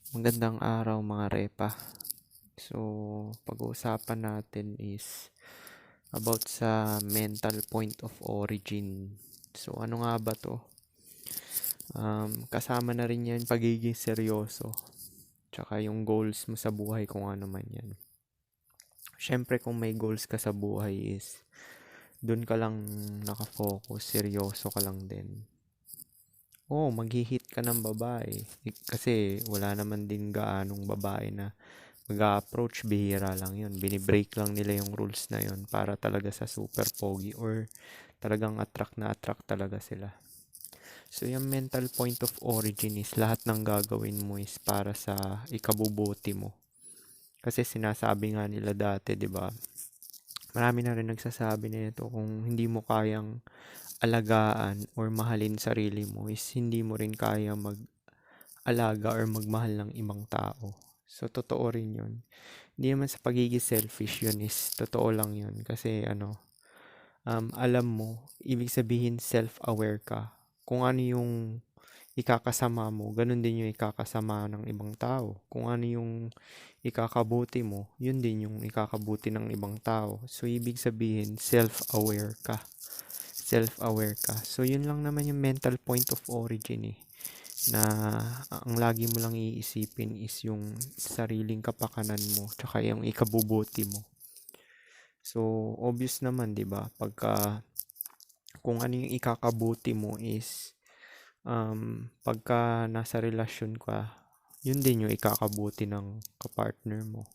Magandang araw mga repa. So, pag-uusapan natin is about sa mental point of origin. So, ano nga ba to? Kasama na rin yan pagiging seryoso. Tsaka yung goals mo sa buhay kung ano man yan. Siyempre kung may goals ka sa buhay is dun ka lang nakafocus, seryoso ka lang din. Oo, mag-hit ka ng babae. Kasi wala naman din gaanong babae na mag-approach, bihira lang yun. Binibreak lang nila yung rules na yun para talaga sa super pogi or talagang attract talaga sila. So, yung mental point of origin is lahat ng gagawin mo is para sa ikabubuti mo. Kasi sinasabi nga nila dati, di ba? Marami na rin nagsasabi nito kung hindi mo kayang alagaan or mahalin sarili mo is hindi mo rin kaya mag-alaga or magmahal ng ibang tao. So, totoo rin yun. Hindi naman sa pagiging selfish yun is totoo lang yun. Kasi alam mo, ibig sabihin self-aware ka. Kung ano yung ikakasama mo, ganun din yung ikakasama ng ibang tao. Kung ano yung ikakabuti mo, yun din yung ikakabuti ng ibang tao. So, ibig sabihin, self-aware ka. Self-aware ka. So, yun lang naman yung mental point of origin eh. Na ang lagi mo lang iisipin is yung sariling kapakanan mo, tsaka yung ikabubuti mo. So, obvious naman, 'di ba? Kung ano yung ikakabuti mo is pagka nasa relasyon ka, yun din yung ikakabuti ng kapartner mo.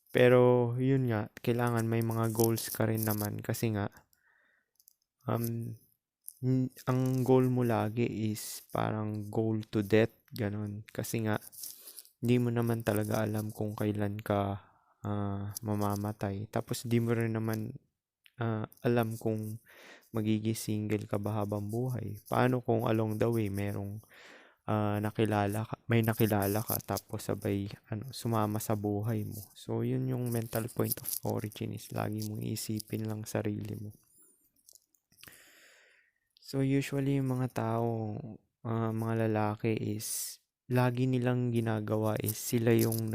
Pero yun nga, kailangan may mga goals ka rin naman kasi nga um ang goal mo lagi is parang goal to death, ganun. Kasi nga hindi mo naman talaga alam kung kailan ka mamamatay. Tapos di mo rin naman alam kung magiging single ka ba habang buhay. Paano kung along the way may nakilala ka tapos sabay sumama sa buhay mo. So yun yung mental point of origin is lagi mong isipin lang sarili mo. So usually yung mga tao, mga lalaki is lagi nilang ginagawa is sila yung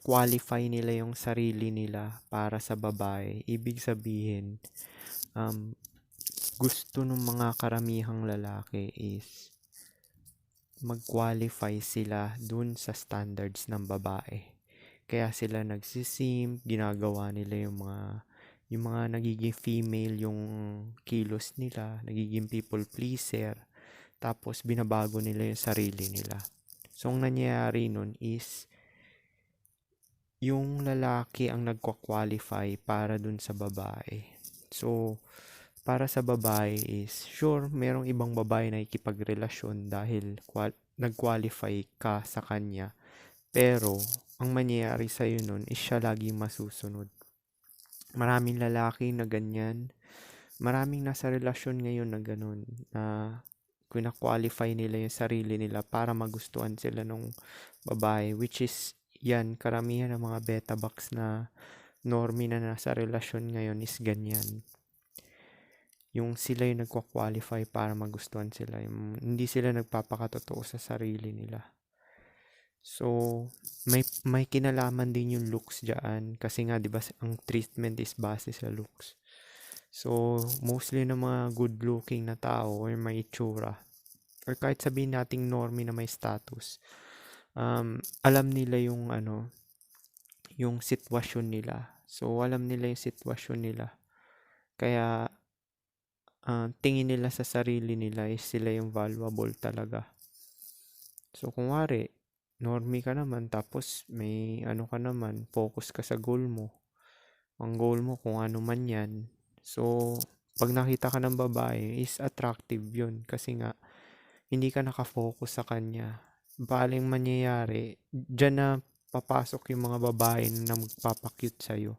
qualify nila yung sarili nila para sa babae. Ibig sabihin, um, gusto ng mga karamihang lalaki is mag-qualify sila dun sa standards ng babae. Kaya sila nagsisimp, ginagawa nila yung mga nagiging female yung kilos nila, nagiging people pleaser, tapos binabago nila yung sarili nila. So, ang nangyayari nun is yung lalaki ang nagkwa-qualify para dun sa babae. So, para sa babae is, sure, merong ibang babae na ikipagrelasyon dahil nag-qualify ka sa kanya. Pero, ang mangyayari sa'yo nun is siya laging masusunod. Maraming lalaki na ganyan. Maraming nasa relasyon ngayon na ganun. Na qualify nila yung sarili nila para magustuhan sila ng babae. Which is, yan, karamihan ng mga beta box na normie na nasa relasyon ngayon is ganyan. Yung sila yung nagkwa-qualify para magustuhan sila. Yung hindi sila nagpapakatotoo sa sarili nila. So, may kinalaman din yung looks diyan kasi nga 'di ba ang treatment is base sa looks. So, mostly ng mga good looking na tao or may itsura or kahit sabihin nating normie na may status, alam nila yung sitwasyon nila. So, alam nila yung sitwasyon nila. Kaya, tingin nila sa sarili nila is sila yung valuable talaga. So, kung wari, normie ka naman, tapos may ka naman, focus ka sa goal mo. Ang goal mo kung ano man yan. So, pag nakita ka ng babae, is attractive yun. Kasi nga, hindi ka nakafocus sa kanya. Baling mangyayari, dyan na papasok yung mga babae na magpapakyut sa'yo.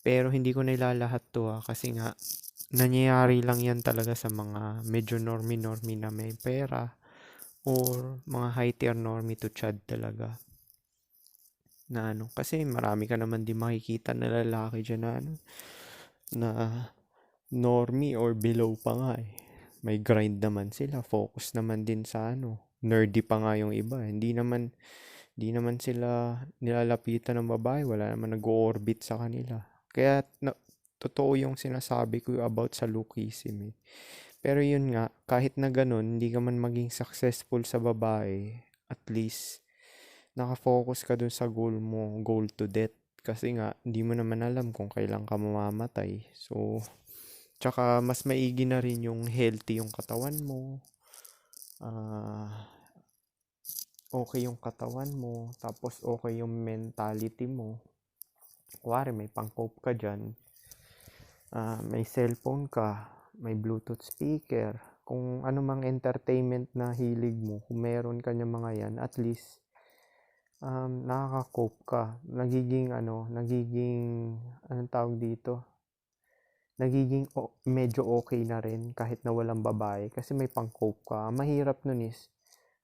Pero hindi ko nilalahat to kasi nga, nangyayari lang yan talaga sa mga medyo normie-normie na may pera or mga high tier normie to chad talaga. Na kasi marami ka naman din makikita na lalaki dyan na normie or below pa nga eh. may grind naman sila, focus naman din sa ano, nerdy pa nga yung iba. Hindi naman sila nilalapitan ng babae, wala naman nag-orbit sa kanila. Kaya totoo yung sinasabi ko about sa lookism eh. Pero yun nga, kahit na ganun, hindi ka man maging successful sa babae, at least nakafocus ka dun sa goal mo, goal to death. Kasi nga, hindi mo naman alam kung kailan ka mamamatay. So, tsaka mas maigi na rin yung healthy yung katawan mo. Okay yung katawan mo, tapos okay yung mentality mo. Kuwari may pang-cope ka dyan, may cellphone ka, may Bluetooth speaker, kung ano mang entertainment na hilig mo, kung meron ka niya mga yan, at least nakaka-cope ka. Anong tawag dito? Nagiging medyo okay na rin kahit na walang babae kasi may pang-cope ka. Ang mahirap nun is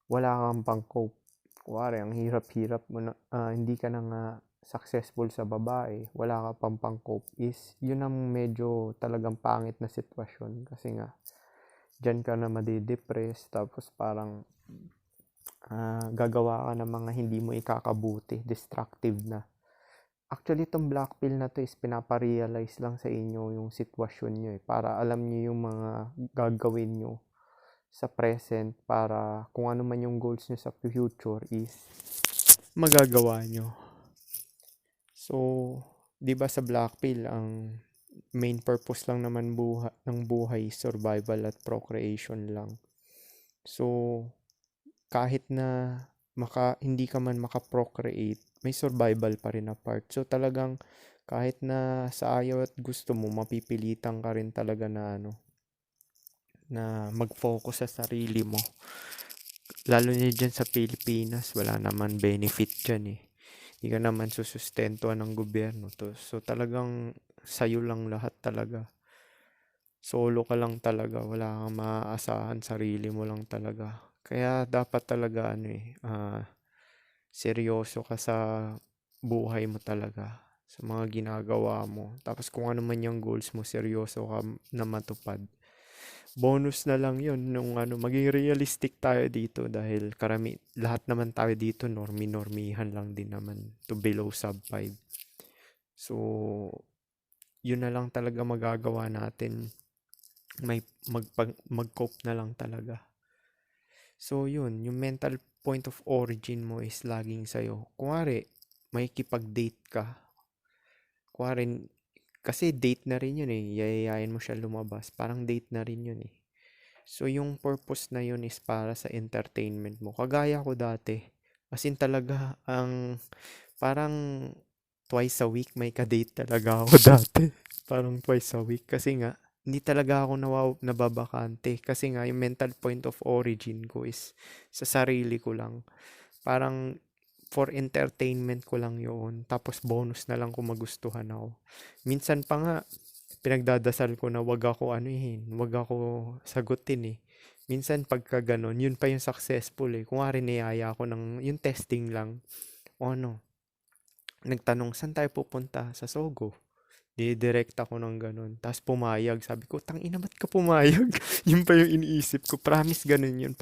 wala kang pang-cope. Kuwari, ang hirap-hirap mo na, hindi ka na nga successful sa babae, wala ka pang pang-cope, is yun ang medyo talagang pangit na sitwasyon kasi nga dyan ka na madidepress tapos parang gagawa ka ng mga hindi mo ikakabuti, destructive na. Actually, itong black pill na to is pinaparealize lang sa inyo yung sitwasyon nyo eh, para alam nyo yung mga gagawin nyo sa present para kung ano man yung goals nyo sa future is magagawa nyo. So, di ba sa black pill, ang main purpose lang naman ng buhay, survival at procreation lang. So, kahit na hindi ka man maka-procreate, may survival pa rin na part. So, talagang kahit na sa ayaw at gusto mo, mapipilitan ka rin talaga na mag-focus sa sarili mo. Lalo na dyan sa Pilipinas, wala naman benefit dyan eh. Hindi ka naman susustentuhan ng gobyerno. So talagang sa'yo lang lahat talaga. Solo ka lang talaga. Wala kang maaasahan. Sarili mo lang talaga. Kaya dapat talaga seryoso ka sa buhay mo talaga. Sa mga ginagawa mo. Tapos kung ano man yung goals mo, seryoso ka na matupad. Bonus na lang yun nung maging realistic tayo dito dahil lahat naman tayo dito normihan lang din naman to below sub 5. So, yun na lang talaga magagawa natin. Mag-cope na lang talaga. So, yun, yung mental point of origin mo is laging sa'yo. Kunwari, may kipag-date ka. Kunwari, kasi date na rin yun eh. Yayayain mo siya lumabas. Parang date na rin yun eh. So, yung purpose na yun is para sa entertainment mo. Kagaya ko dati. As in talaga, parang twice a week may ka-date talaga ako dati. Parang twice a week. Kasi nga, hindi talaga ako nababakante. Kasi nga, yung mental point of origin ko is sa sarili ko lang. Parang for entertainment ko lang yun. Tapos bonus na lang kung magustuhan ako. Minsan pa nga, pinagdadasal ko na wag ako wag ako sagutin eh. Minsan pagka ganun, yun pa yung successful eh. Kung niyaya ako yung testing lang. O nagtanong, saan tayo pupunta? Sa Sogo. Didirect ako ng ganun. Tapos pumayag. Sabi ko, tangina ba't ka pumayag? Yun pa yung iniisip ko. Promise ganun yun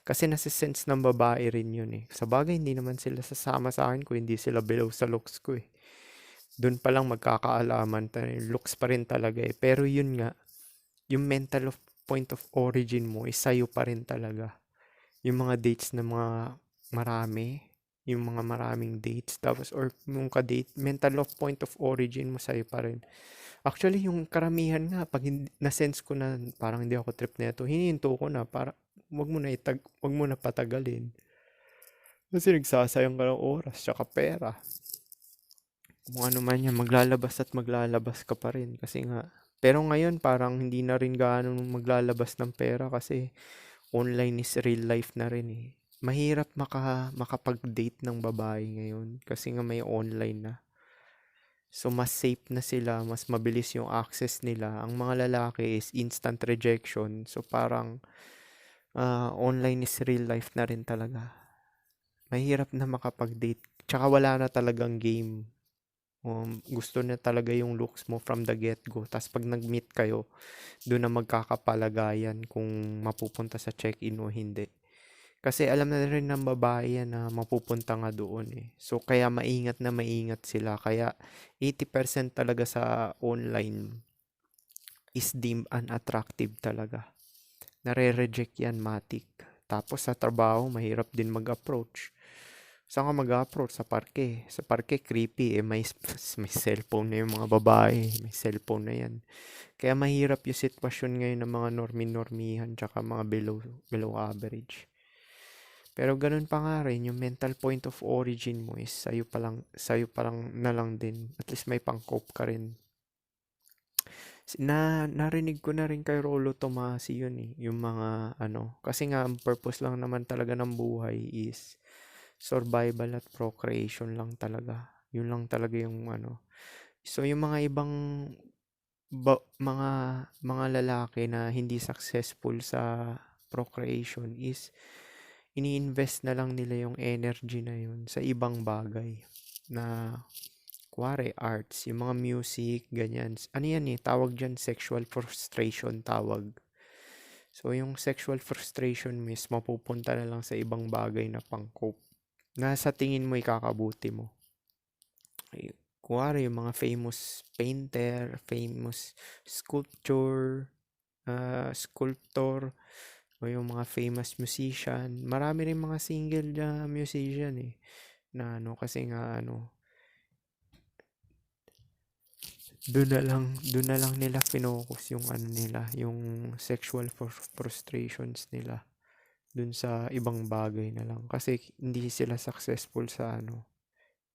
kasi nasisense ng babae rin yun eh. Sa bagay, hindi naman sila sasama sa akin kung hindi sila below sa looks ko eh. Doon pa lang magkakaalaman tayo. Looks pa rin talaga eh. Pero yun nga, yung point of origin mo is sa'yo pa rin talaga. Yung mga dates na yung mga maraming dates, tapos or yung ka-date, point of origin mo sa'yo pa rin. Actually, yung karamihan nga, pag na-sense ko na parang hindi ako trip na ito, hinihinto ko na para wag mo na patagalin. Kasi nagsasayang ka ng oras, tsaka pera. Kung ano man yan, maglalabas ka pa rin. Kasi nga, pero ngayon parang hindi na rin gaano maglalabas ng pera kasi online is real life na rin eh. Mahirap makapag-date ng babae ngayon kasi nga may online na. So, mas safe na sila, mas mabilis yung access nila. Ang mga lalaki is instant rejection. So, parang online is real life na rin talaga. Mahirap na makapag-date. Tsaka wala na talagang game. Gusto na talaga yung looks mo from the get-go. Tapos pag nag-meet kayo, doon na magkakapalagayan kung mapupunta sa check-in o hindi. Kasi alam na rin ng babae yan na mapupunta nga doon eh. So kaya maingat na maingat sila. Kaya 80% talaga sa online is deemed unattractive talaga. Nare-reject yan, matik. Tapos sa trabaho, mahirap din mag-approach. Saan ka mag-approach? Sa parke. Sa parke, creepy. May cellphone na yung mga babae. May cellphone na yan. Kaya mahirap yung sitwasyon ngayon ng mga normi-normihan tsaka mga below average. Pero ganun pa nga rin, yung mental point of origin mo is sa'yo pa lang na lang din. At least may pang-cope ka rin. Narinig ko na rin kay Rolo Tomasi yun eh. Yung mga kasi nga ang purpose lang naman talaga ng buhay is survival at procreation lang talaga. Yun lang talaga yung So yung mga ibang mga lalaki na hindi successful sa procreation is ini-invest na lang nila yung energy na yun sa ibang bagay na kuwari arts, yung mga music, ganyan. Ano yan eh, tawag dyan sexual frustration tawag. So yung sexual frustration miss, mapupunta na lang sa ibang bagay na pang-cope. Na sa tingin mo ikakabuti mo. Kuwari yung mga famous painter, famous sculptor, o yung mga famous musician. Marami rin mga single na musician eh. Na kasi nga doon na lang nila focus yung nila, yung sexual frustrations nila doon sa ibang bagay na lang. Kasi hindi sila successful sa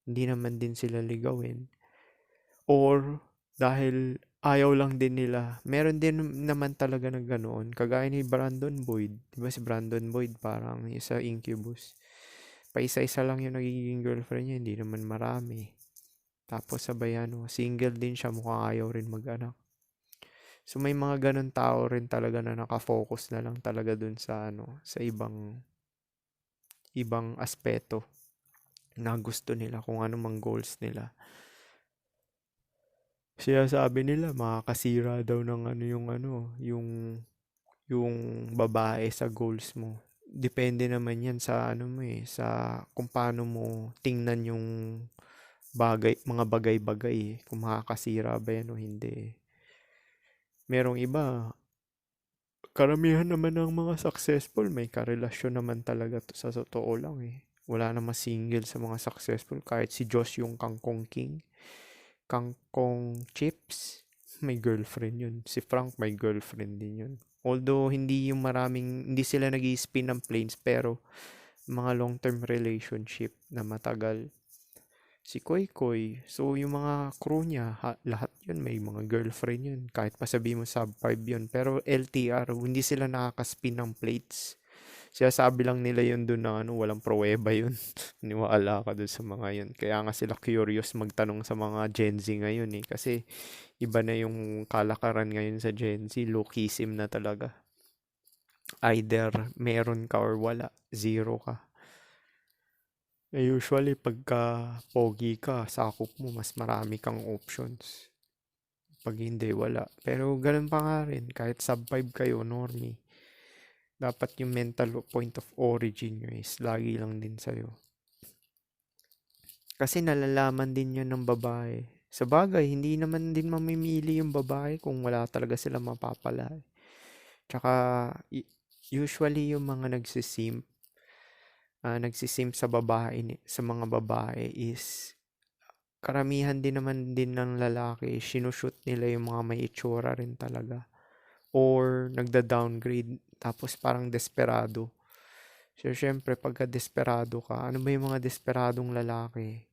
hindi naman din sila ligawin. Or dahil ayaw lang din nila. Meron din naman talaga na ganoon. Kagaya ni Brandon Boyd. Diba si Brandon Boyd parang sa Incubus. Paisa-isa lang yung nagiging girlfriend niya. Hindi naman marami. Tapos sabay single din siya. Mukhang ayaw rin mag-anak. So may mga ganun tao rin talaga na nakafocus na lang talaga dun sa sa ibang aspeto na gusto nila, kung ano mang goals nila. Siya sabi nila makakasira daw ng yung babae sa goals mo. Depende naman yan sa mo sa kung paano mo tingnan yung mga bagay-bagay eh. Kung makakasira ba yan o hindi. Merong iba, karamihan naman ng mga successful, may karelasyon naman talaga sa totoo lang eh. Wala namang single sa mga successful. Kahit si Josh yung Kangkong King, Kangkong Chips, may girlfriend yun. Si Frank may girlfriend din yun. Although hindi sila nag-i-spin ng planes, pero mga long-term relationship na matagal. Si Koy Koy, so yung mga crew niya, lahat yun may mga girlfriend yun. Kahit pa sabihin mo sub 5 yun. Pero LTR, hindi sila nakaka-spin ng plates. Sabi lang nila yun dun na walang pruweba yun. Niwala ka dun sa mga yun. Kaya nga sila curious magtanong sa mga Gen Z ngayon eh. Kasi iba na yung kalakaran ngayon sa Gen Z. Lookism na talaga. Either meron ka or wala. Zero ka. Usually, pagka pogi ka, sakop mo, mas marami kang options. Pag hindi, wala. Pero ganun pa nga rin. Kahit sub 5 kayo, normie. Dapat yung mental point of origin nyo is lagi lang din sa'yo. Kasi nalalaman din yun ng babae. Sa bagay, hindi naman din mamimili yung babae kung wala talaga sila mapapala. Tsaka, usually yung mga nagsisimp sa mga babae is karamihan din naman din ng lalaki, sinushoot nila yung mga may itsura rin talaga. Or nagda-downgrade, tapos parang desperado. So, syempre, pagka desperado ka, ano ba yung mga desperadong lalaki?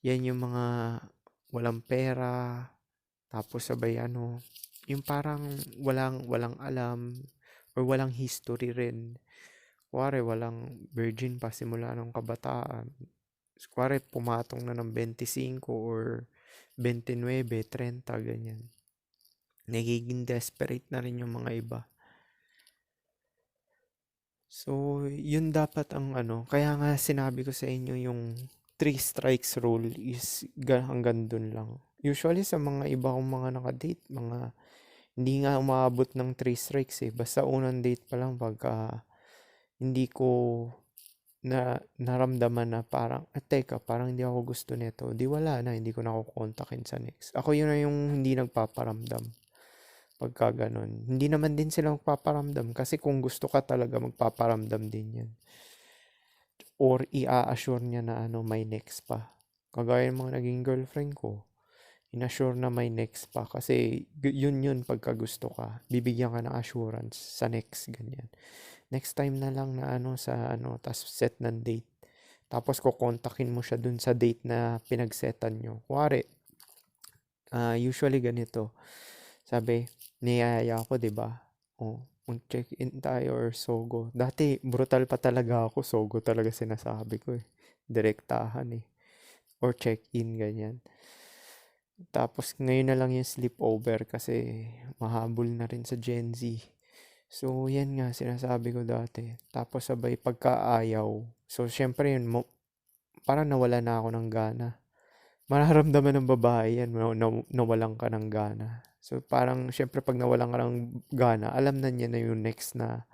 Yan yung mga walang pera, tapos sabay yung parang walang alam, or walang history rin. Kuwari, walang virgin pa simula ng kabataan. Kuwari, pumatong na ng 25 or 29, 30, ganyan. Nagiging desperate na rin yung mga iba. So, yun dapat ang kaya nga sinabi ko sa inyo yung three strikes rule is hanggang dun lang. Usually sa mga iba kong mga nakadate, hindi nga umabot ng three strikes eh. Basta unang date pa lang pagka hindi ko naramdaman na parang, teka, parang hindi ako gusto nito. Di wala na, hindi ko na ako kontakin sa next. Ako yun na yung hindi nagpaparamdam. Pagka ganun. Hindi naman din sila magpaparamdam kasi kung gusto ka talaga magpaparamdam din yan. Or i-assure niya na may next pa. Kagaya ng mga naging girlfriend ko, in-assure na may next pa kasi yun pagka gusto ka. Bibigyan ka ng assurance sa next, ganyan. Next time na lang na tas set ng date. Tapos kukontakin mo siya dun sa date na pinagsetan nyo. Kuwari, usually ganito. Sabi, niyaya ako, di ba? Check-in tayo or Sogo. Dati, brutal pa talaga ako. Sogo talaga sinasabi ko eh. Direktahan eh. Or check-in, ganyan. Tapos, ngayon na lang yung sleepover kasi mahabol na rin sa Gen Z. So, yan nga, sinasabi ko dati. Tapos, sabay pagkaayaw. So, syempre yun, parang nawala na ako ng gana. Mararamdaman ng babae yan, nawalan ka ng gana. So, parang, syempre, pag nawalan ka ng gana, alam na niya na yung next na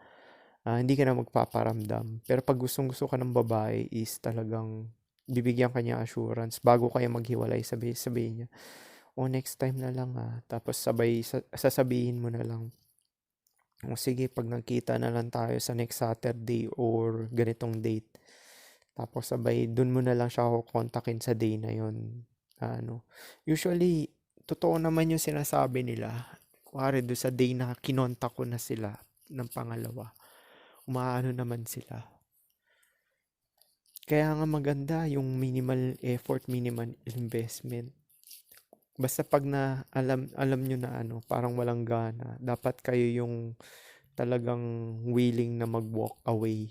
hindi ka na magpaparamdam. Pero pag gustong-gusto ka ng babae is talagang bibigyan ka niya assurance. Bago kayo maghiwalay, sabihin niya, next time na lang Tapos, sabay, sasabihin mo na lang, sige, pag nagkita na lang tayo sa next Saturday or ganitong date. Tapos sabay, dun mo na lang siya kontakin sa day na yon. Usually, totoo naman yung sinasabi nila. Kuwari doon sa day na kinontak ko na sila ng pangalawa. Umaano naman sila. Kaya nga maganda yung minimal effort, minimal investment. Basta pag alam nyo na parang walang gana, dapat kayo yung talagang willing na mag-walk away.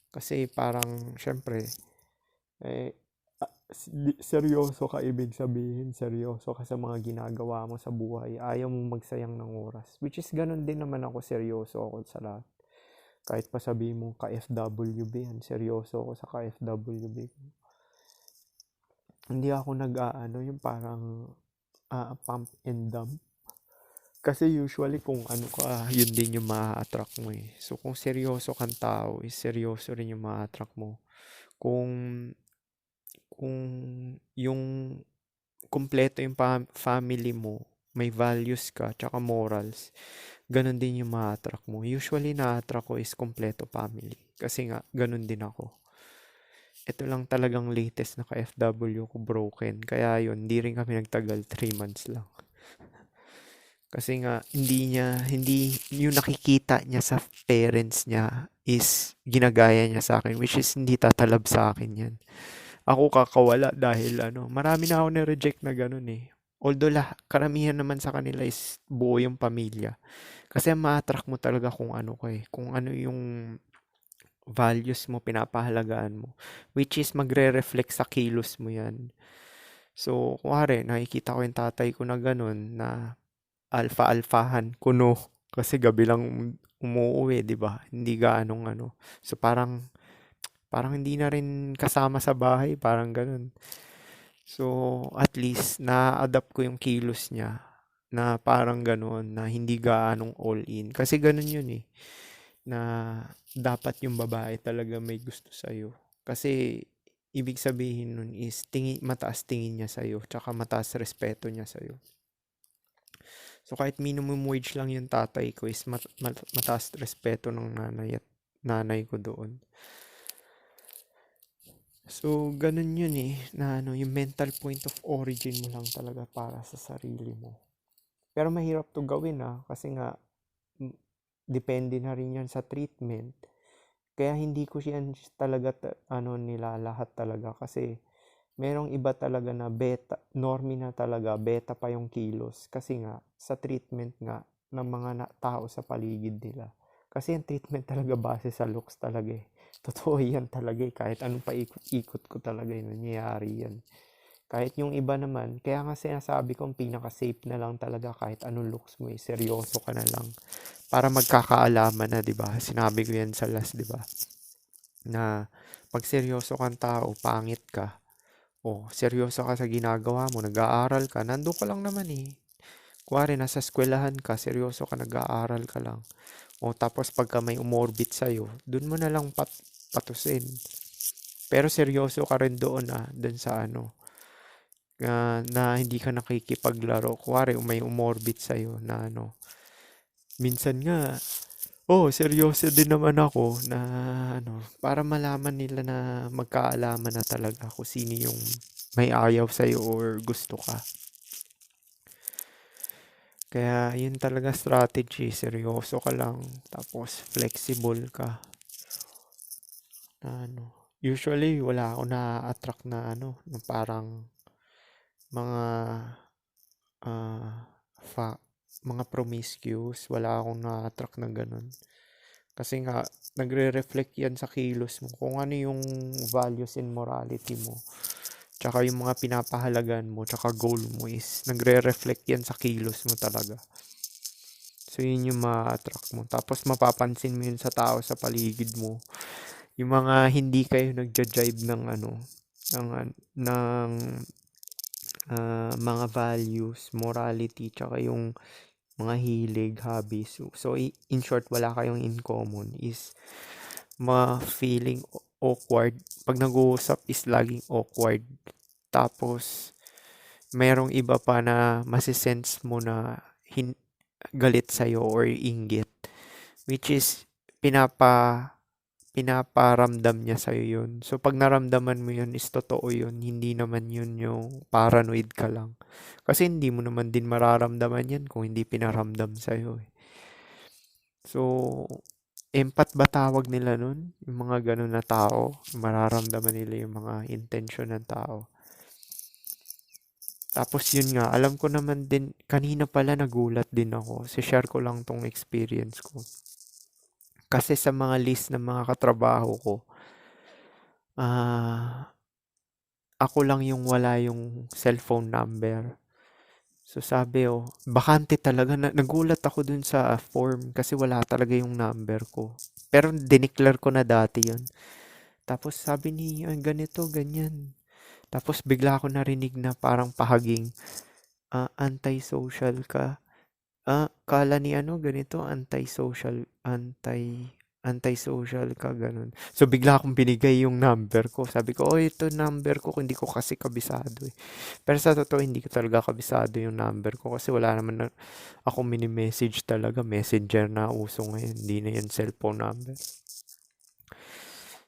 Kasi parang, syempre, seryoso ka, ibig sabihin, seryoso ka sa mga ginagawa mo sa buhay. Ayaw mo magsayang ng oras. Which is, ganun din naman ako, seryoso ako sa lahat. Kahit pa sabihin mo, ka-FWB yan, seryoso ako sa ka-FWB. Hindi ako yung parang pump and dump. Kasi usually kung yun din yung ma-attract mo eh. So kung seryoso kang tao, is seryoso rin yung ma-attract mo. Kung yung kumpleto yung family mo, may values ka, tsaka morals, ganun din yung ma-attract mo. Usually na-attract ko is kumpleto family. Kasi nga, ganun din ako. Ito lang talagang latest na ka-FW ko broken. Kaya yun, hindi rin kami nagtagal, 3 months lang. Kasi nga, hindi yung nakikita niya sa parents niya is ginagaya niya sa akin, which is hindi tatalab sa akin yan. Ako kakawala dahil marami na ako na-reject na ganun eh. Although karamihan naman sa kanila is buo yung pamilya. Kasi ma-attract mo talaga kung kung ano yung values mo, pinapahalagaan mo. Which is magre-reflect sa kilos mo yan. So, kuwari, nakikita ko yung tatay ko na ganun, na alfa-alfahan, kuno. Kasi gabi lang umuuwi, di ba? Hindi gaanong So, parang hindi na rin kasama sa bahay, parang ganun. So, at least, na-adapt ko yung kilos niya na parang ganun, na hindi gaanong all in. Kasi ganun yun eh, na dapat yung babae talaga may gusto sa'yo. Kasi, ibig sabihin nun is, mataas tingin niya sa'yo, tsaka mataas respeto niya sa'yo. So, kahit minimum wage lang yung tatay ko is mataas respeto ng nanay ko doon. So, ganun yun eh, na yung mental point of origin mo lang talaga para sa sarili mo. Pero mahirap to gawin kasi nga, depende na rin yan sa treatment. Kaya hindi ko yan talaga, nilalahat talaga kasi merong iba talaga na beta, normie na talaga, beta pa yung kilos. Kasi nga, sa treatment nga, ng mga tao sa paligid nila. Kasi yung treatment talaga base sa looks talaga eh. Totoo yan talaga eh. Kahit anong paikot-ikot ko talaga yun, nangyayari yan. Kahit yung iba naman, kaya nga sinasabi ko, pinaka-safe na lang talaga kahit anong looks mo eh. Seryoso ka na lang. Para magkakaalaman na, di ba? Sinabi ko yan sa last, di ba? Na pag seryoso kang tao, pangit ka. O, seryoso ka sa ginagawa mo, nag-aaral ka, nandun ka lang naman eh. Kuwari, nasa eskwelahan ka, seryoso ka, nag-aaral ka lang. O, tapos pagka may umorbit sa'yo, dun mo na lang patusin. Pero seryoso ka rin doon dun sa ano, na hindi ka nakikipaglaro. Kuwari, may umorbit sa'yo na ano. Minsan nga, seryoso din naman ako na ano, para malaman nila na magkaalaman na talaga kung sino yung may ayaw sa'yo or gusto ka. Kaya yun talaga strategy, seryoso ka lang, tapos flexible ka. Na ano, usually wala ako na-attract na ano, na parang mga ah, fa- mga promiscuous, wala akong na-attract na ganun. Kasi nga, nagre-reflect yan sa kilos mo. Kung ano yung values and morality mo. Tsaka yung mga pinapahalagan mo, tsaka goal mo is nagre-reflect yan sa kilos mo talaga. So, yun yung ma-attract mo. Tapos, mapapansin mo yun sa tao sa paligid mo. Yung mga hindi kayo nagja-jive ng ano, ng mga values, morality, tsaka yung mga hilig, hobbies. So, in short, wala kayong in common is ma-feeling awkward. Pag nag-uusap is laging awkward. Tapos, merong iba pa na masisense mo na galit sa'yo or inggit. Which is, pinaparamdam niya sa'yo yun. So, pag naramdaman mo yun, is totoo yun. Hindi naman yun yung paranoid ka lang. Kasi hindi mo naman din mararamdaman yan kung hindi pinaramdam sa'yo eh. So, empath ba tawag nila nun? Yung mga ganun na tao, mararamdaman nila yung mga intention ng tao. Tapos yun nga, alam ko naman din, kanina pala nagulat din ako. Share ko lang tong experience ko. Kasi sa mga list ng mga katrabaho ko, ako lang yung wala yung cellphone number. So sabi bakante talaga. Nagulat ako dun sa form kasi wala talaga yung number ko. Pero dineclare ko na dati yun. Tapos sabi niya, ganito, ganyan. Tapos bigla ako narinig na parang pahaging, anti-social ka. Kala ni ano, ganito, anti-social ka, ganun. So, bigla akong binigay yung number ko. Sabi ko, ito number ko, hindi ko kasi kabisado eh. Pero sa totoo, hindi ko talaga kabisado yung number ko kasi wala naman na ako mini-message talaga. Messenger na uso ngayon, hindi na yan cellphone number.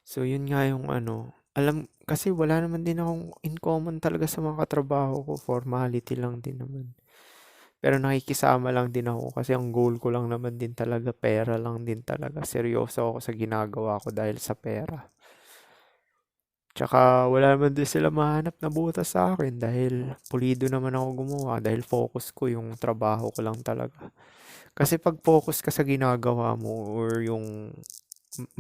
So, yun nga yung ano, kasi wala naman din akong in common talaga sa mga katrabaho ko. Formality lang din naman. Pero nakikisama lang din ako kasi ang goal ko lang naman din talaga, pera lang din talaga. Seryoso ako sa ginagawa ko dahil sa pera. Tsaka wala naman din sila mahanap na butas sa akin dahil pulido naman ako gumawa dahil focus ko yung trabaho ko lang talaga. Kasi pag focus ka sa ginagawa mo or yung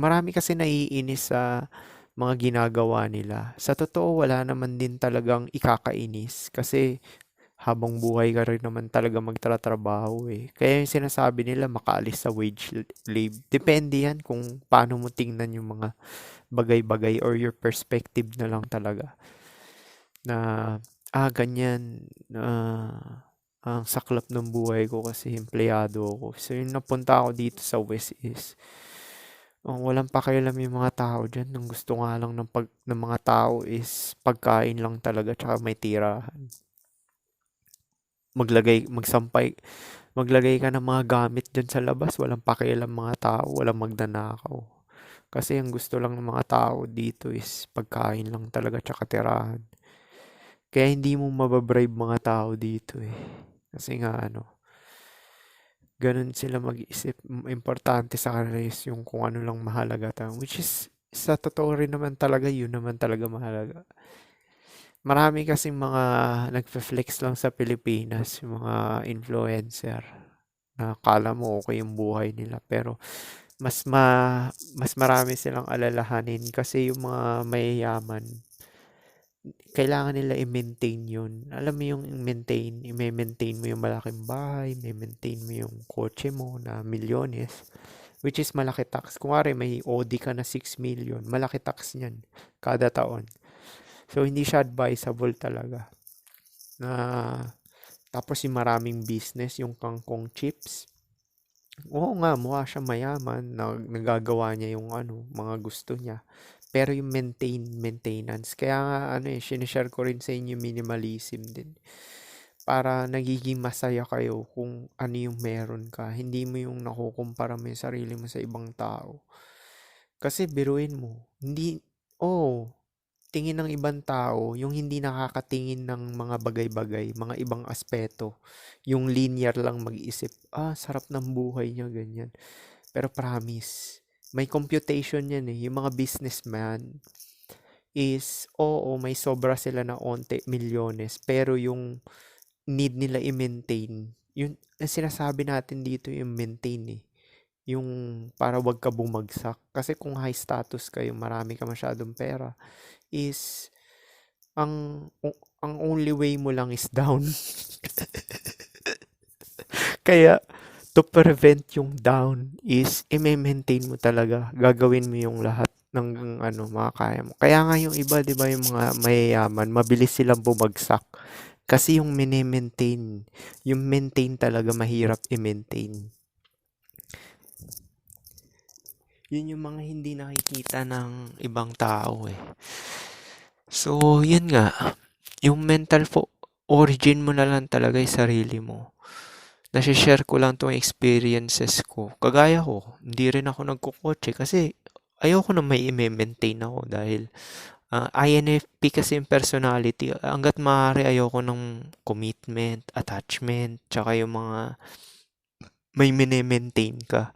marami kasi naiinis sa mga ginagawa nila. Sa totoo, wala naman din talagang ikakainis kasi habang buhay ka rin naman talaga magtratrabaho eh. Kaya yung sinasabi nila makaalis sa wage leave. Depende yan kung paano mo tingnan yung mga bagay-bagay or your perspective na lang talaga. Na, ganyan. Ang saklap ng buhay ko kasi empleyado ako. So, yung napunta ako dito sa West is, walang pakialam yung mga tao dyan. Ang gusto nga lang ng mga tao is pagkain lang talaga tsaka may tirahan. Maglagay ka ng mga gamit dyan sa labas, walang pakialam mga tao, walang magnanakaw. Kasi ang gusto lang ng mga tao dito is pagkain lang talaga tsaka tirahan. Kaya hindi mo mababribe mga tao dito eh. Kasi nga ganun sila mag-isip. Importante sa kanila is yung kung ano lang mahalaga tayo. Which is, sa totoo rin naman talaga, yun naman talaga mahalaga. Marami kasing mga nagfe-flex lang sa Pilipinas, yung mga influencer. Na akala mo okay yung buhay nila. Pero mas marami silang alalahanin kasi yung mga mayayaman, kailangan nila i-maintain yun. Alam mo yung i-maintain mo yung malaking bahay, i-maintain mo yung kotse mo na milyones, which is malaki tax. Kung may OD ka na 6 million, malaki tax niyan kada taon. So, hindi siya advisable talaga. Na, tapos yung maraming business, yung kangkong chips. Oo nga, mukha siya mayaman, nagagawa niya yung mga gusto niya. Pero yung maintenance. Kaya nga, sinishare ko rin sa inyo minimalism din. Para nagiging masaya kayo kung ano yung meron ka. Hindi mo yung nakukumpara mo yung sarili mo sa ibang tao. Kasi biruin mo, tingin ng ibang tao, yung hindi nakakatingin ng mga bagay-bagay, mga ibang aspeto, yung linear lang mag-isip, sarap ng buhay niya, ganyan. Pero promise, may computation yan eh. Yung mga businessman is, oo, may sobra sila na onte, milyones, pero yung need nila i-maintain, yun, ang sinasabi natin dito yung maintain eh. Yung para wag ka bumagsak. Kasi kung high status kayo, marami ka masyadong pera, is ang only way mo lang is down. Kaya to prevent yung down is i-maintain mo talaga. Gagawin mo yung lahat ng makakaya mo. Kaya nga yung iba, 'di ba, yung mga mayayaman, mabilis silang bumagsak. Kasi yung mini-maintain, yung maintain talaga mahirap i-maintain. Yun yung mga hindi nakikita ng ibang tao eh. So, yun nga. Yung origin mo na lang talaga yung sarili mo. Nasi-share ko lang tong experiences ko. Kagaya ko, hindi rin ako nagkukotse kasi ayoko na may i-maintain ako dahil INFP kasi yung personality. Hanggat maaari ayoko ng commitment, attachment, tsaka yung mga may mini-maintain ka.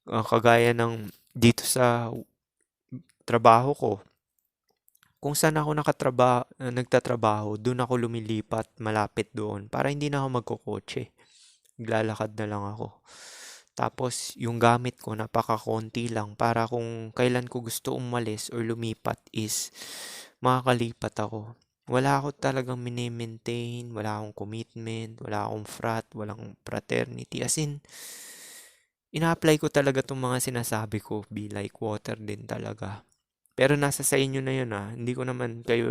Kagaya ng dito sa trabaho ko, kung saan ako nagtatrabaho, doon ako lumilipat malapit doon para hindi na ako magkokotse. Naglalakad na lang ako. Tapos, yung gamit ko, napaka-konti lang para kung kailan ko gusto umalis or lumipat is makakalipat ako. Wala ako talagang mini-maintain, wala akong commitment, wala akong walang fraternity. As in, ina-apply ko talaga tong mga sinasabi ko, be like water din talaga. Pero nasa sa inyo na yun hindi ko naman kayo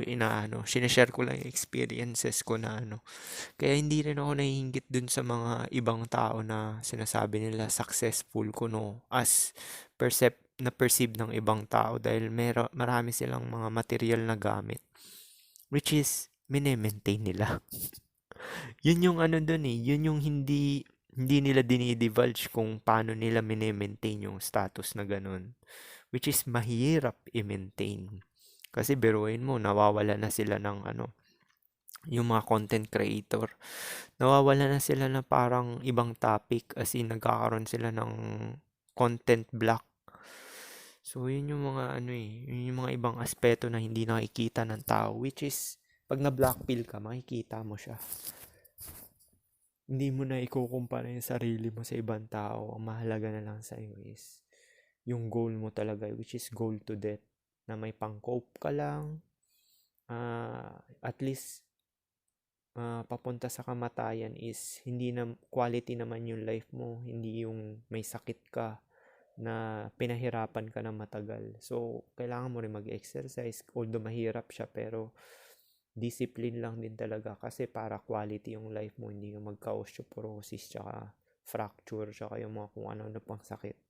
sinishare ko lang yung experiences ko na Kaya hindi rin ako nahihinggit dun sa mga ibang tao na sinasabi nila successful kuno as na-perceive ng ibang tao dahil marami silang mga material na gamit which is mine-maintain nila. Yun yung dun eh, yun yung hindi nila dinidivulge kung paano nila mine-maintain yung status na ganun. Which is mahirap i-maintain. Kasi biruin mo, nawawala na sila ng yung mga content creator. Nawawala na sila na parang ibang topic as in nagkakaroon sila ng content block. So, yun yung mga yun yung mga ibang aspeto na hindi nakikita ng tao which is pag na-blackpill ka, makikita mo siya. Hindi mo na ikukumpara yung sarili mo sa ibang tao. Ang mahalaga na lang sa iyo is yung goal mo talaga, which is goal to death, na may pang-cope ka lang, at least papunta sa kamatayan is hindi na quality naman yung life mo, hindi yung may sakit ka na pinahirapan ka na matagal. So, kailangan mo rin mag-exercise, although mahirap siya, pero discipline lang din talaga kasi para quality yung life mo, hindi ka magka-osteoporosis, tsaka fracture, tsaka yung mga kung ano na pang sakit.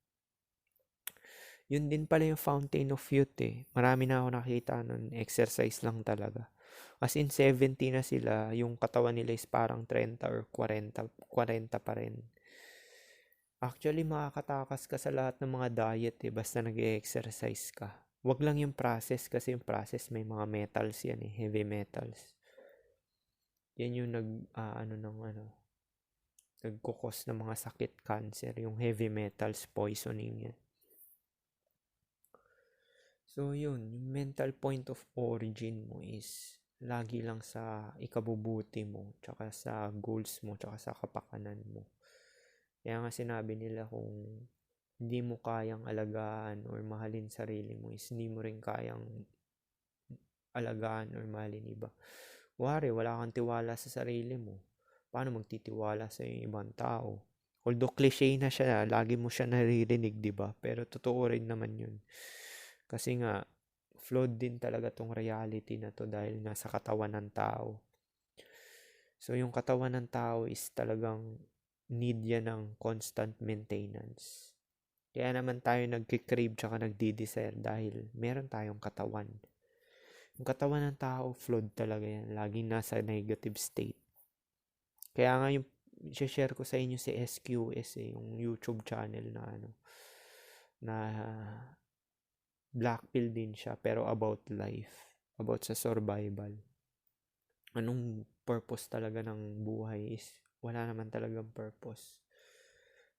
Yun din pala yung fountain of youth eh. Marami na ako nakita nun, exercise lang talaga. As in 70 na sila, yung katawan nila is parang 30 or 40 pa rin. Actually, makakatakas ka sa lahat ng mga diet eh, basta nag-exercise ka. Wag lang yung process kasi yung process may mga metals yan eh, heavy metals. Yan yung nagkukos ng mga sakit, cancer, yung heavy metals poisoning yan. So, yun, yung mental point of origin mo is lagi lang sa ikabubuti mo, tsaka sa goals mo, tsaka sa kapakanan mo. Kaya nga sinabi nila kung hindi mo kayang alagaan or mahalin sarili mo is hindi mo rin kayang alagaan or mahalin iba. Wari, wala kang tiwala sa sarili mo. Paano magtitiwala sa ibang tao? Although cliche na siya, lagi mo siya naririnig, di ba? Pero totoo rin naman yun. Kasi nga, flawed din talaga tong reality na to dahil nasa katawan ng tao. So, yung katawan ng tao is talagang need yan ng constant maintenance. Kaya naman tayo nagkikrave tsaka nagdi-desire dahil meron tayong katawan. Yung katawan ng tao, flawed talaga yan. Laging nasa negative state. Kaya nga yung share ko sa inyo si SQS yung YouTube channel na black pill din siya pero about life, about sa survival. Anong purpose talaga ng buhay is wala naman talagang purpose.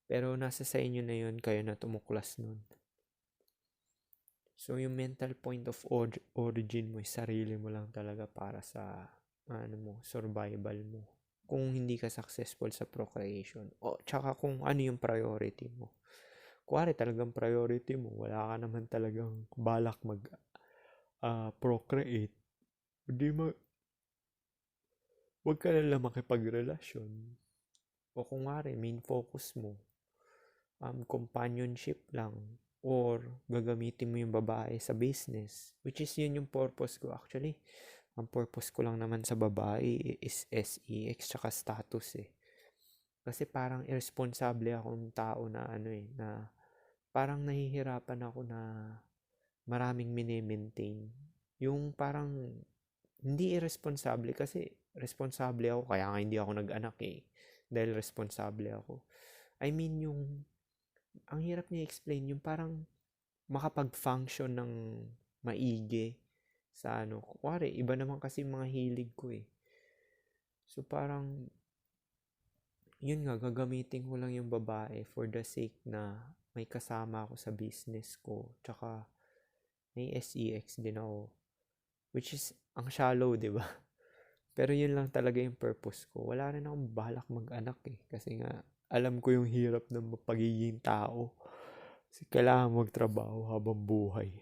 Pero nasa sa inyo na yun, kayo na tumuklas nun. So yung mental point of origin mo, sarili mo lang talaga para sa survival mo. Kung hindi ka successful sa procreation. O tsaka kung ano yung priority mo. Kuwari talagang priority mo, wala ka naman talagang balak procreate. Huwag ka lang makipagrelasyon. O kung main focus mo, companionship lang. Or gagamitin mo yung babae sa business. Which is yun yung purpose ko. Actually, ang purpose ko lang naman sa babae is SEX tsaka status Kasi parang irresponsible akong tao na na parang nahihirapan ako na maraming mini-maintain. Yung parang hindi irresponsible kasi responsable ako kaya nga hindi ako nag-anak dahil responsable ako. I mean ang hirap niya explain yung parang makapag-function ng maigi sa kuwari iba naman kasi mga hilig ko So parang yun nga gagamitin ko lang yung babae for the sake na may kasama ako sa business ko tsaka may SEX din ako. Which is, ang shallow, di ba? Pero yun lang talaga yung purpose ko. Wala rin akong balak mag-anak Kasi nga, alam ko yung hirap ng pagiging tao. Kasi kailangan magtrabaho habang buhay.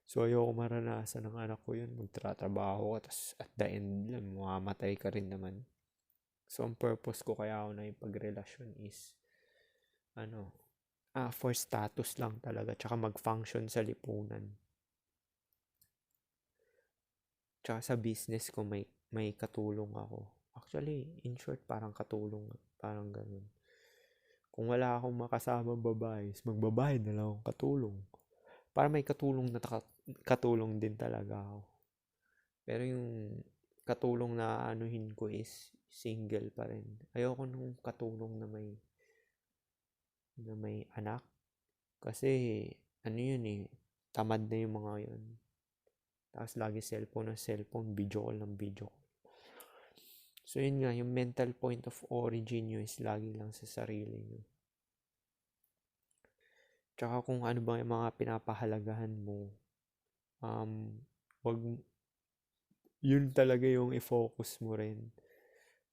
So, ayoko maranasan ng anak ko yun. Magtratrabaho ka, tapos at the end, mamamatay ka rin naman. So, ang purpose ko kaya ako na yung pagrelasyon is, for status lang talaga. Tsaka mag-function sa lipunan. Tsaka sa business ko may katulong ako. Actually, in short, parang katulong. Parang ganun. Kung wala akong makasama babae, magbabayad na lang akong katulong. Para may katulong na katulong din talaga ako. Pero yung katulong na anuhin ko is single pa rin. Ayoko nung katulong na may anak. Kasi, tamad na yung mga yun. Tapos lagi cellphone, video call ng video call. So yun nga, yung mental point of origin nyo is lagi lang sa sarili nyo. Tsaka kung ano ba yung mga pinapahalagahan mo, wag yun talaga yung i-focus mo rin.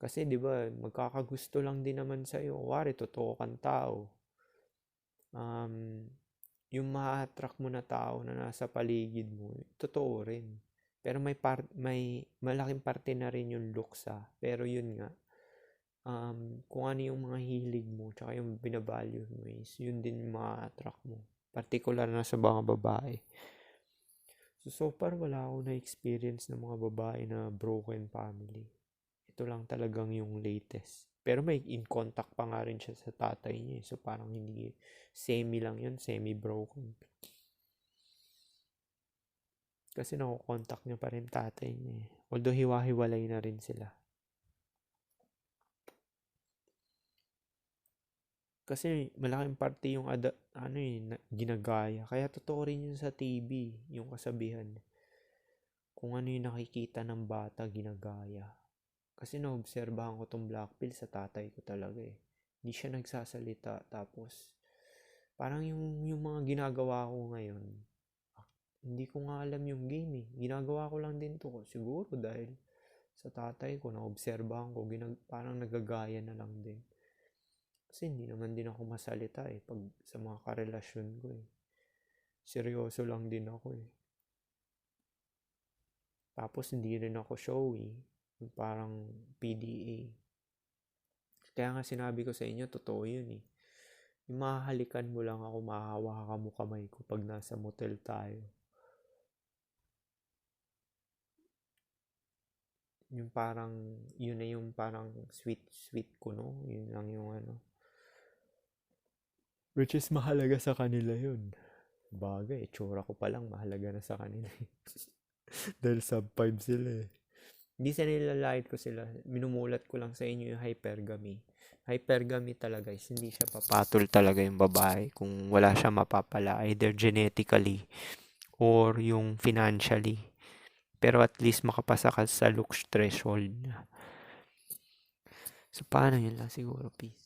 Kasi 'di ba, magkakagusto lang din naman sa iyo. Wari totoo kang tao. Yung ma-attract mo na tao na nasa paligid mo, totoo rin. Pero may malaking parte na rin yung looks Pero yun nga, kung ano yung mga hilig mo, tsaka yung binavalue mo is, yun din ma-attract mo. Particular na sa mga babae. So far, wala akong na-experience ng mga babae na broken family. Ito lang talagang yung latest. Pero may in contact pa nga rin siya sa tatay niya. So parang hindi, semi lang yun, semi-broken. Kasi nakukontak niya pa rin tatay niya Although hiwa-hiwalay na rin sila. Kasi malaking parte yung ginagaya. Kaya totoo rin yun sa TV, yung kasabihan. Kung ano yung nakikita ng bata, ginagaya. Kasi naobserbahan ko tong black pill sa tatay ko talaga Hindi siya nagsasalita. Tapos, parang yung mga ginagawa ko ngayon, hindi ko nga alam yung game Ginagawa ko lang din to. Siguro dahil sa tatay ko, naobserbahan ko, parang nagagaya na lang din. Kasi hindi naman din ako masalita pag sa mga karelasyon ko Seryoso lang din ako Tapos hindi rin ako showy. Parang PDA. Kaya nga sinabi ko sa inyo, totoo yun Yung mahahalikan mo lang ako, mahahawakan mo kamay ko pag nasa motel tayo. Yung parang, yun na yung parang sweet ko, no? Yun lang yung ano. Which is mahalaga sa kanila yun. Bagay, tsura ko pa lang mahalaga na sa kanila. Dahil sub 5 sila eh. Hindi sa nilalait ko sila. Minumulat ko lang sa inyo yung hypergamy. Hypergamy talaga is hindi siya papatol talaga yung babae kung wala siya mapapala either genetically or yung financially. Pero at least makapasa ka sa looks threshold. So paano yun lang siguro, peace.